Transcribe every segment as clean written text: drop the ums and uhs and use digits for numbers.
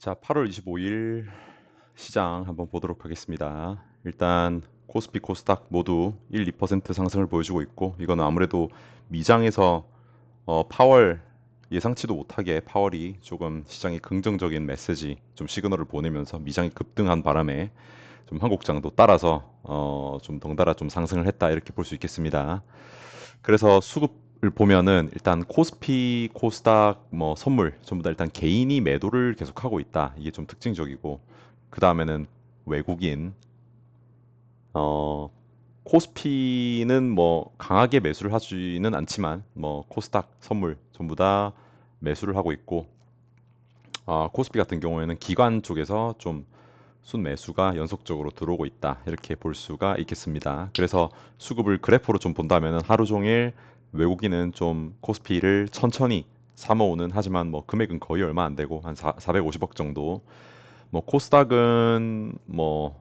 자, 8월 25일 시장 한번 보도록 하겠습니다. 일단 코스피, 코스닥 모두 1, 2% 상승을 보여주고 있고, 이거는 아무래도 미장에서 파월 예상치도 못하게 파월이 조금 시장에 긍정적인 메시지, 좀 시그널을 보내면서 미장이 급등한 바람에 좀 한국장도 따라서 좀 덩달아 좀 상승을 했다 이렇게 볼 수 있겠습니다. 그래서 수급을 보면은 일단 코스피, 코스닥, 뭐 선물 전부 다 일단 개인이 매도를 계속하고 있다. 이게 좀 특징적이고 그 다음에는 외국인 어 코스피는 뭐 강하게 매수를 하지는 않지만 뭐 코스닥, 선물 전부 다 매수를 하고 있고 코스피 같은 경우에는 기관 쪽에서 좀 순매수가 연속적으로 들어오고 있다. 이렇게 볼 수가 있겠습니다. 그래서 수급을 그래프로 좀 본다면 하루 종일 외국인은 좀 코스피를 천천히 사모으는 하지만 뭐 금액은 거의 얼마 안 되고 한 450억 정도. 뭐 코스닥은 뭐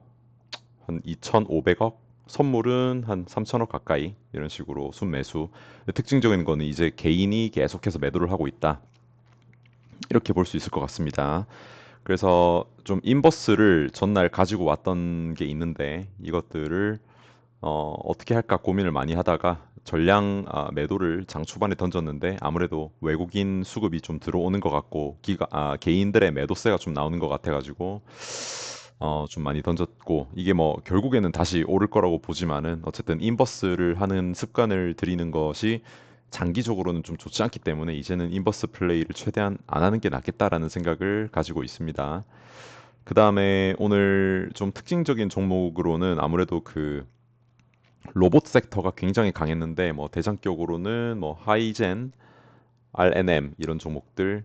한 2,500억, 선물은 한 3천억 가까이 이런 식으로 순매수. 특징적인 거는 이제 개인이 계속해서 매도를 하고 있다. 이렇게 볼 수 있을 것 같습니다. 그래서 좀 인버스를 전날 가지고 왔던 게 있는데 이것들을 어떻게 할까 고민을 많이 하다가 전량 매도를 장 초반에 던졌는데 아무래도 외국인 수급이 좀 들어오는 것 같고 개인들의 매도세가 좀 나오는 것 같아가지고 좀 많이 던졌고 이게 뭐 결국에는 다시 오를 거라고 보지만은 어쨌든 인버스를 하는 습관을 들이는 것이 장기적으로는 좀 좋지 않기 때문에 이제는 인버스 플레이를 최대한 안 하는 게 낫겠다라는 생각을 가지고 있습니다. 그 다음에 오늘 좀 특징적인 종목으로는 아무래도 그 로봇 섹터가 굉장히 강했는데 뭐 대장격으로는 뭐 하이젠, RNM 이런 종목들,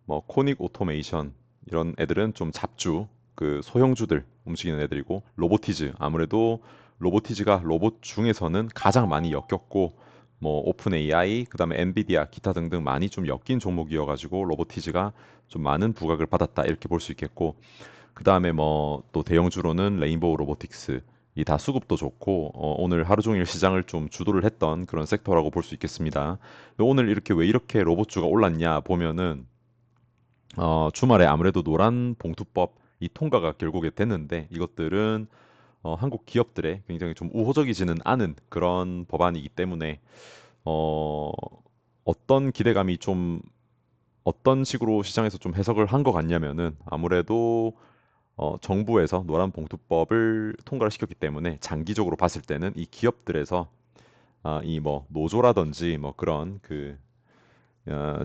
뭐 코닉 오토메이션 이런 애들은 좀 잡주 그 소형주들 움직이는 애들이고 로보티즈 아무래도 로보티즈가 로봇 중에서는 가장 많이 엮였고 뭐 오픈 AI 그다음에 엔비디아 기타 등등 많이 좀 엮인 종목이어가지고 로보티즈가 좀 많은 부각을 받았다 이렇게 볼 수 있겠고 그 다음에 뭐 또 대형주로는 레인보우 로보틱스 이 다 수급도 좋고 오늘 하루 종일 시장을 좀 주도를 했던 그런 섹터라고 볼 수 있겠습니다. 오늘 이렇게 왜 이렇게 로봇주가 올랐냐 보면은 주말에 아무래도 노란 봉투법 이 통과가 결국에 됐는데 이것들은 한국 기업들의 굉장히 좀 우호적이지는 않은 그런 법안이기 때문에 어, 어떤 기대감이 좀 어떤 식으로 시장에서 좀 해석을 한 것 같냐면은 아무래도 정부에서 노란봉투법을 통과를 시켰기 때문에 장기적으로 봤을 때는 이 기업들에서 이 뭐 노조라든지 뭐 그런 그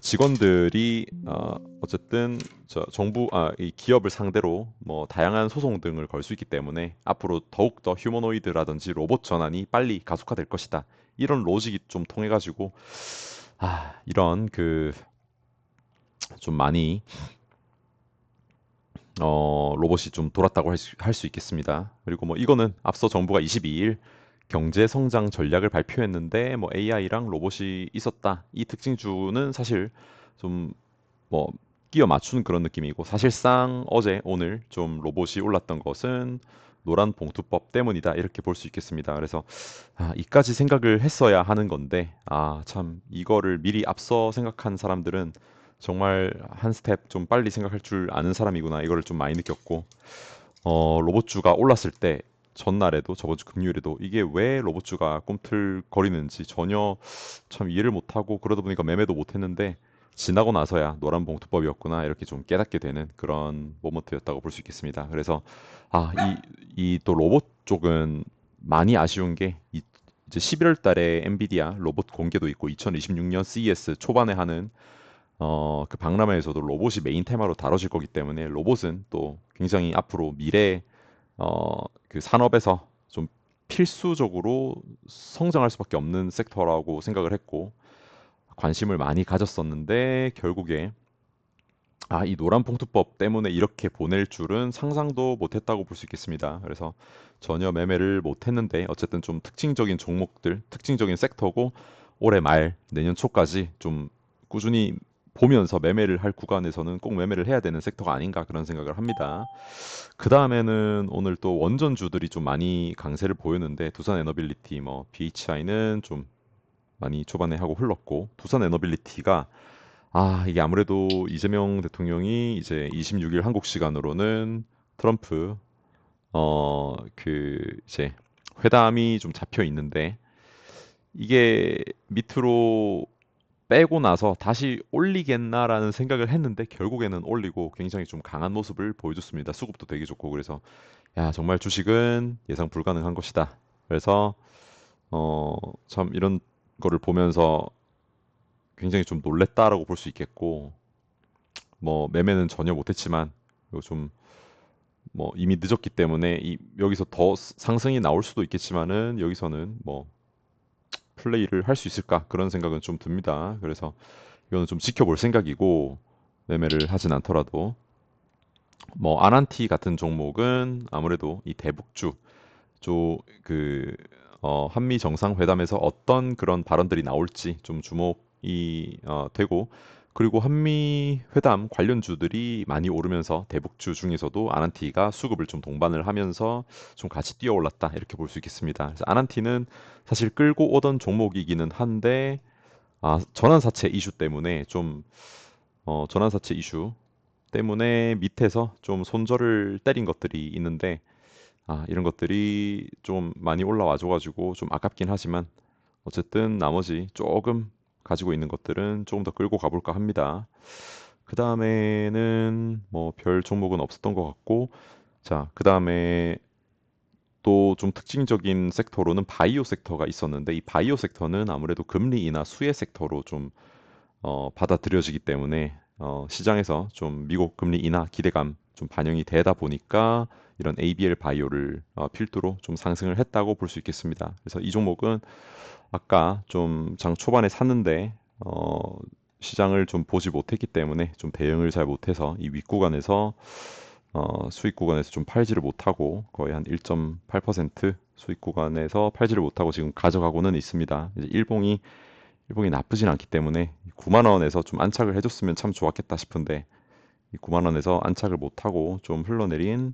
직원들이 어쨌든 정부 이 기업을 상대로 뭐 다양한 소송 등을 걸 수 있기 때문에 앞으로 더욱 더 휴머노이드라든지 로봇 전환이 빨리 가속화될 것이다. 이런 로직이 좀 통해 가지고 이런 그 좀 많이 로봇이 좀 돌았다고 할 수 있겠습니다. 그리고 뭐 이거는 앞서 정부가 22일 경제 성장 전략을 발표했는데 뭐 AI랑 로봇이 있었다. 이 특징주는 사실 좀 뭐 끼워 맞추는 그런 느낌이고 사실상 어제 오늘 좀 로봇이 올랐던 것은 노란 봉투법 때문이다. 이렇게 볼 수 있겠습니다. 그래서 이까지 생각을 했어야 하는 건데 참 이거를 미리 앞서 생각한 사람들은 정말 한 스텝 좀 빨리 생각할 줄 아는 사람이구나 이거를 좀 많이 느꼈고 로봇주가 올랐을 때 전날에도 저번 주 금요일에도 이게 왜 로봇주가 꿈틀거리는지 전혀 참 이해를 못하고 그러다 보니까 매매도 못했는데 지나고 나서야 노란 봉투법이었구나 이렇게 좀 깨닫게 되는 그런 모먼트였다고 볼 수 있겠습니다. 그래서 이 또 로봇 쪽은 많이 아쉬운 게 이제 11월 달에 엔비디아 로봇 공개도 있고 2026년 CES 초반에 하는 그 박람회에서도 로봇이 메인 테마로 다뤄질 거기 때문에 로봇은 또 굉장히 앞으로 미래 그 산업에서 좀 필수적으로 성장할 수밖에 없는 섹터라고 생각을 했고 관심을 많이 가졌었는데 결국에 이 노란봉투법 때문에 이렇게 보낼 줄은 상상도 못했다고 볼 수 있겠습니다. 그래서 전혀 매매를 못했는데 어쨌든 좀 특징적인 종목들, 특징적인 섹터고 올해 말 내년 초까지 좀 꾸준히 보면서 매매를 할 구간에서는 꼭 매매를 해야 되는 섹터가 아닌가 그런 생각을 합니다. 그 다음에는 오늘 또 원전주들이 좀 많이 강세를 보였는데 두산 에너빌리티, 뭐 BHI는 좀 많이 초반에 하고 흘렀고 두산 에너빌리티가 이게 아무래도 이재명 대통령이 이제 26일 한국 시간으로는 트럼프 이제 회담이 좀 잡혀 있는데 이게 밑으로 빼고 나서 다시 올리겠나라는 생각을 했는데 결국에는 올리고 굉장히 좀 강한 모습을 보여줬습니다. 수급도 되게 좋고 그래서 야 정말 주식은 예상 불가능한 것이다. 그래서 어, 참 이런 거를 보면서 굉장히 좀 놀랬다라고 볼 수 있겠고 뭐 매매는 전혀 못했지만 이거 좀 뭐 이미 늦었기 때문에 여기서 더 상승이 나올 수도 있겠지만은 여기서는 뭐 플레이를 할 수 있을까 그런 생각은 좀 듭니다. 그래서 이거는 좀 지켜볼 생각이고 매매를 하진 않더라도 뭐 아난티 같은 종목은 아무래도 이 대북주 쪽그 한미 정상회담에서 어떤 그런 발언들이 나올지 좀 주목이 되고 그리고 한미 회담 관련주들이 많이 오르면서 대북주 중에서도 아난티가 수급을 좀 동반을 하면서 좀 같이 뛰어올랐다 이렇게 볼 수 있겠습니다. 그래서 아난티는 사실 끌고 오던 종목이기는 한데 전환사채 이슈 때문에 좀 전환사채 이슈 때문에 밑에서 좀 손절을 때린 것들이 있는데 이런 것들이 좀 많이 올라와 줘가지고 좀 아깝긴 하지만 어쨌든 나머지 조금 가지고 있는 것들은 조금 더 끌고 가볼까 합니다. 그 다음에는 뭐 별 종목은 없었던 것 같고 자, 그 다음에 또 좀 특징적인 섹터로는 바이오 섹터가 있었는데 이 바이오 섹터는 아무래도 금리 인하 수혜 섹터로 좀 받아들여지기 때문에 시장에서 좀 미국 금리 인하 기대감 좀 반영이 되다 보니까 이런 ABL 바이오를 필두로 좀 상승을 했다고 볼 수 있겠습니다. 그래서 이 종목은 아까 좀 장 초반에 샀는데 시장을 좀 보지 못했기 때문에 좀 대응을 잘 못해서 이 윗구간에서 수익 구간에서 좀 팔지를 못하고 거의 한 1.8% 수익 구간에서 팔지를 못하고 지금 가져가고는 있습니다. 이제 일봉이 나쁘진 않기 때문에 9만 원에서 좀 안착을 해줬으면 참 좋았겠다 싶은데 이 9만 원에서 안착을 못하고 좀 흘러내린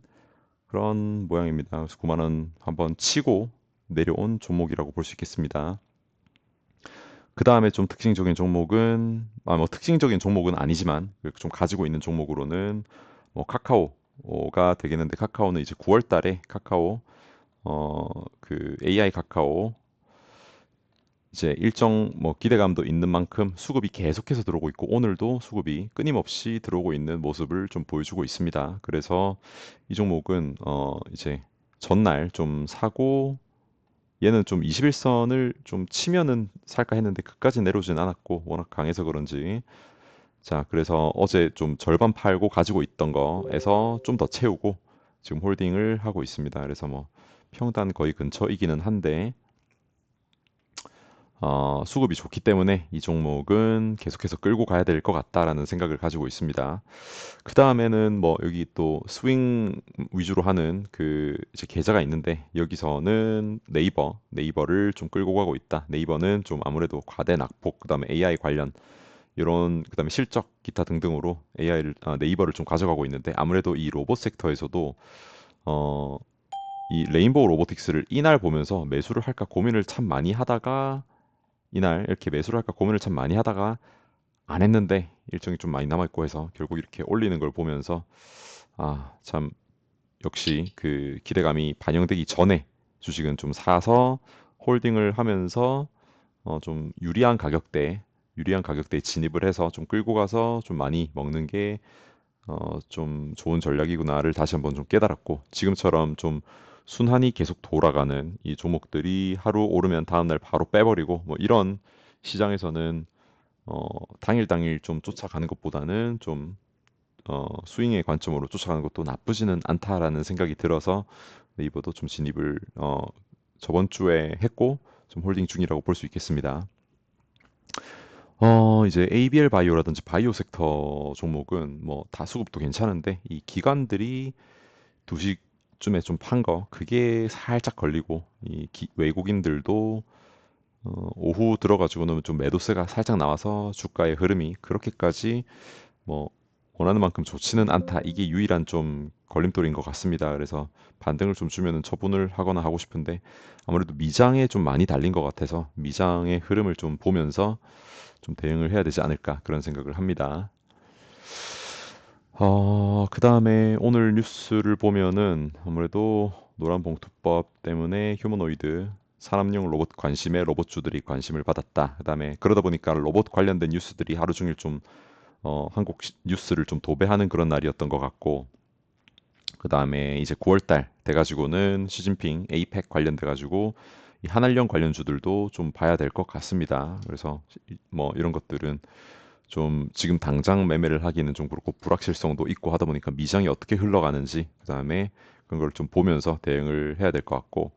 그런 모양입니다. 그래서 9만 원 한번 치고 내려온 종목이라고 볼 수 있겠습니다. 그 다음에 좀 특징적인 종목은 뭐 특징적인 종목은 아니지만 좀 가지고 있는 종목으로는 뭐 카카오가 되겠는데 카카오는 이제 9월 달에 카카오 그 AI 카카오 이제 일정 뭐 기대감도 있는 만큼 수급이 계속해서 들어오고 있고 오늘도 수급이 끊임없이 들어오고 있는 모습을 좀 보여주고 있습니다. 그래서 이 종목은 이제 전날 좀 사고 얘는 좀 21선을 좀 치면은 살까 했는데 그까지 내려오진 않았고 워낙 강해서 그런지 자 그래서 어제 좀 절반 팔고 가지고 있던 거에서 좀 더 채우고 지금 홀딩을 하고 있습니다. 그래서 뭐 평단 거의 근처이기는 한데 수급이 좋기 때문에 이 종목은 계속해서 끌고 가야 될 것 같다라는 생각을 가지고 있습니다. 그 다음에는 뭐 여기 또 스윙 위주로 하는 그 이제 계좌가 있는데 여기서는 네이버를 좀 끌고 가고 있다. 네이버는 좀 아무래도 과대 낙폭, 그다음에 AI 관련 이런 그다음에 실적 기타 등등으로 네이버를 좀 가져가고 있는데 아무래도 이 로봇 섹터에서도 어, 이 레인보우 로보틱스를 이날 보면서 매수를 할까 고민을 참 많이 하다가 이날 이렇게 매수를 할까 고민을 참 많이 하다가 안 했는데 일정이 좀 많이 남아있고 해서 결국 이렇게 올리는 걸 보면서 참 역시 그 기대감이 반영되기 전에 주식은 좀 사서 홀딩을 하면서 좀 유리한 가격대에 진입을 해서 좀 끌고 가서 좀 많이 먹는 게 좀 좋은 전략이구나를 다시 한번 좀 깨달았고 지금처럼 좀 순환이 계속 돌아가는 이 종목들이 하루 오르면 다음날 바로 빼버리고 뭐 이런 시장에서는 당일 당일 좀 쫓아가는 것보다는 좀 스윙의 관점으로 쫓아가는 것도 나쁘지는 않다라는 생각이 들어서 네이버도 좀 진입을 저번 주에 했고 좀 홀딩 중이라고 볼 수 있겠습니다. 이제 ABL 바이오라든지 바이오 섹터 종목은 뭐 다 수급도 괜찮은데 이 기관들이 2시쯤에 좀 판 거 그게 살짝 걸리고 외국인들도 오후 들어가지고는 좀 매도세가 살짝 나와서 주가의 흐름이 그렇게까지 뭐 원하는 만큼 좋지는 않다. 이게 유일한 좀 걸림돌인 것 같습니다. 그래서 반등을 좀 주면은 처분을 하거나 하고 싶은데 아무래도 미장에 좀 많이 달린 것 같아서 미장의 흐름을 좀 보면서 좀 대응을 해야 되지 않을까 그런 생각을 합니다. 그 다음에 오늘 뉴스를 보면은 아무래도 노란봉투법 때문에 휴머노이드 사람용 로봇 관심에 로봇주들이 관심을 받았다. 그 다음에 그러다 보니까 로봇 관련된 뉴스들이 하루 종일 좀 한국 뉴스를 좀 도배하는 그런 날이었던 것 같고 그 다음에 이제 9월달 돼가지고는 시진핑 에이펙 관련돼가지고 이 한알령 관련주들도 좀 봐야 될 것 같습니다. 그래서 뭐 이런 것들은 좀 지금 당장 매매를 하기는 좀 그렇고 불확실성도 있고 하다 보니까 미장이 어떻게 흘러가는지 그다음에 그런 걸 좀 보면서 대응을 해야 될 것 같고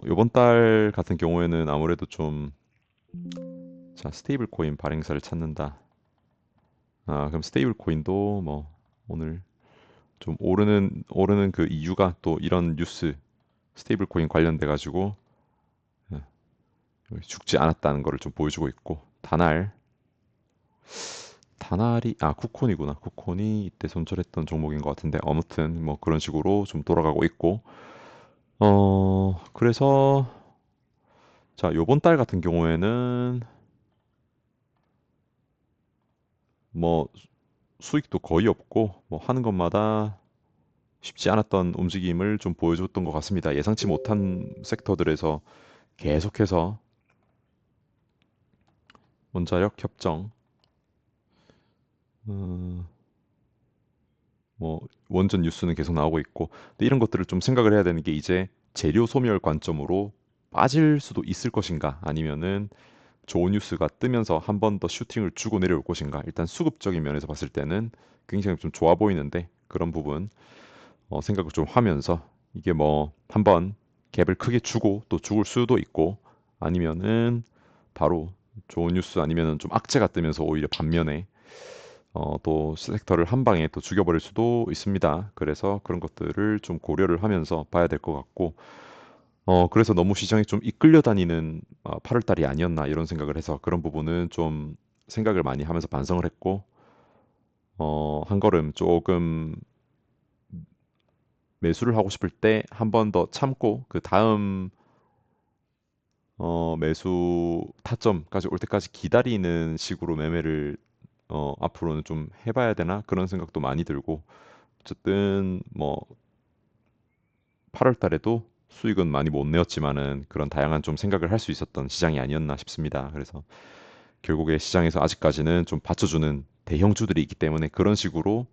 요번 달 같은 경우에는 아무래도 좀 자, 스테이블 코인 발행사를 찾는다. 그럼 스테이블 코인도 뭐 오늘 좀 오르는 그 이유가 또 이런 뉴스 스테이블 코인 관련돼 가지고 예, 죽지 않았다는 거를 좀 보여주고 있고 다날이 쿠콘이구나. 쿠콘이 이때 손절했던 종목인 것 같은데 아무튼 뭐 그런 식으로 좀 돌아가고 있고 그래서 자 요번 달 같은 경우에는 뭐 수익도 거의 없고 뭐 하는 것마다 쉽지 않았던 움직임을 좀 보여줬던 것 같습니다. 예상치 못한 섹터들에서 계속해서 원자력 협정, 어, 뭐 원전 뉴스는 계속 나오고 있고, 근데 이런 것들을 좀 생각을 해야 되는 게 이제 재료 소멸 관점으로 빠질 수도 있을 것인가, 아니면은 좋은 뉴스가 뜨면서 한 번 더 슈팅을 주고 내려올 것인가. 일단 수급적인 면에서 봤을 때는 굉장히 좀 좋아 보이는데 그런 부분 생각을 좀 하면서 이게 뭐 한번 갭을 크게 주고 또 죽을 수도 있고 아니면은 바로 좋은 뉴스 아니면은 좀 악재가 뜨면서 오히려 반면에 또 섹터를 한 방에 또 죽여버릴 수도 있습니다. 그래서 그런 것들을 좀 고려를 하면서 봐야 될 것 같고 그래서 너무 시장에 좀 이끌려 다니는 8월 달이 아니었나 이런 생각을 해서 그런 부분은 좀 생각을 많이 하면서 반성을 했고 한 걸음 조금 매수를 하고 싶을 때 한 번 더 참고 그 다음 매수 타점까지 올 때까지 기다리는 식으로 매매를 앞으로는 좀 해봐야 되나 그런 생각도 많이 들고 어쨌든 뭐 8월 달에도 수익은 많이 못 내었지만은 그런 다양한 좀 생각을 할 수 있었던 시장이 아니었나 싶습니다. 그래서 결국에 시장에서 아직까지는 좀 받쳐주는 대형주들이 있기 때문에 그런 식으로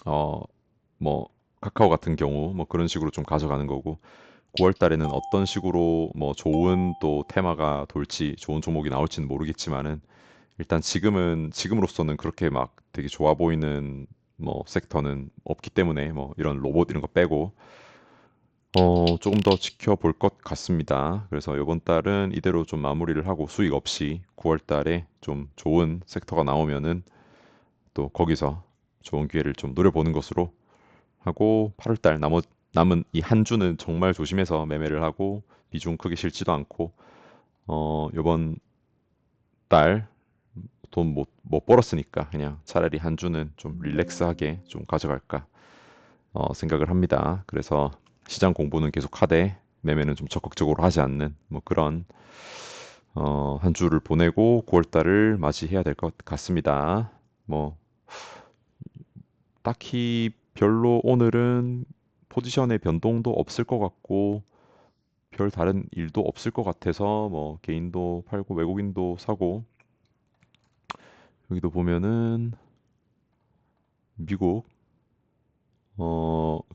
어 뭐 카카오 같은 경우 뭐 그런 식으로 좀 가져가는 거고 9월 달에는 어떤 식으로 뭐 좋은 또 테마가 돌지 좋은 종목이 나올지는 모르겠지만은 일단 지금으로서는 그렇게 막 되게 좋아 보이는 뭐 섹터는 없기 때문에 뭐 이런 로봇 이런 거 빼고 조금 더 지켜볼 것 같습니다. 그래서 이번 달은 이대로 좀 마무리를 하고 수익 없이 9월 달에 좀 좋은 섹터가 나오면은 또 거기서 좋은 기회를 좀 노려보는 것으로 하고 8월 달 남은 이 한 주는 정말 조심해서 매매를 하고 비중 크게 실지도 않고 이번 달 돈 못 벌었으니까 그냥 차라리 한 주는 좀 릴렉스하게 좀 가져갈까 생각을 합니다. 그래서 시장 공부는 계속 하되 매매는 좀 적극적으로 하지 않는 뭐 그런 한 주를 보내고 9월 달을 맞이해야 될 것 같습니다. 뭐 딱히 별로 오늘은 포지션의 변동도 없을 것 같고 별 다른 일도 없을 것 같아서 뭐 개인도 팔고 외국인도 사고 여기도 보면은 미국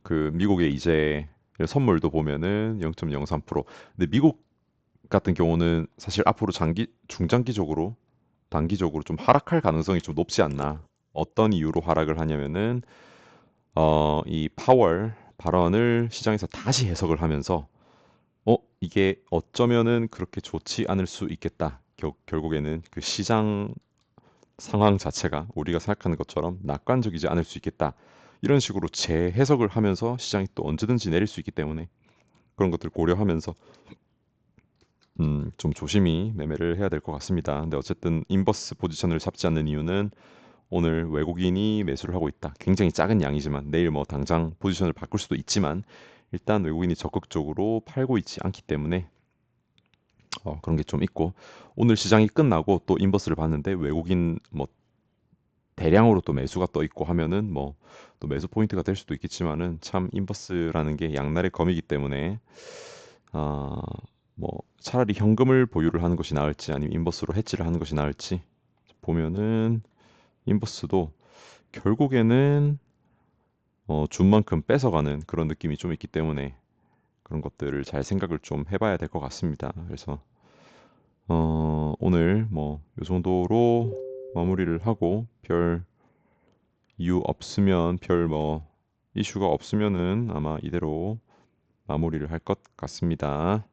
그 미국의 이제 선물도 보면은 0.03%. 근데 미국 같은 경우는 사실 앞으로 중장기적으로 단기적으로 좀 하락할 가능성이 좀 높지 않나. 어떤 이유로 하락을 하냐면은 이 파월 발언을 시장에서 다시 해석을 하면서 이게 어쩌면은 그렇게 좋지 않을 수 있겠다. 결국에는 그 시장 상황 자체가 우리가 생각하는 것처럼 낙관적이지 않을 수 있겠다. 이런 식으로 재해석을 하면서 시장이 또 언제든지 내릴 수 있기 때문에 그런 것들을 고려하면서 좀 조심히 매매를 해야 될 것 같습니다. 근데 어쨌든 인버스 포지션을 잡지 않는 이유는 오늘 외국인이 매수를 하고 있다. 굉장히 작은 양이지만 내일 뭐 당장 포지션을 바꿀 수도 있지만 일단 외국인이 적극적으로 팔고 있지 않기 때문에 그런 게 좀 있고 오늘 시장이 끝나고 또 인버스를 봤는데 외국인 뭐 대량으로 또 매수가 떠 있고 하면은 뭐 또 매수 포인트가 될 수도 있겠지만은 참 인버스라는 게 양날의 검이기 때문에 아, 뭐 차라리 현금을 보유를 하는 것이 나을지 아니면 인버스로 해지를 하는 것이 나을지 보면은 인버스도 결국에는 준 만큼 뺏어가는 그런 느낌이 좀 있기 때문에 그런 것들을 잘 생각을 좀 해봐야 될 것 같습니다. 그래서 오늘 뭐 이 정도로 마무리를 하고 별 이유 없으면 별 뭐 이슈가 없으면은 아마 이대로 마무리를 할 것 같습니다.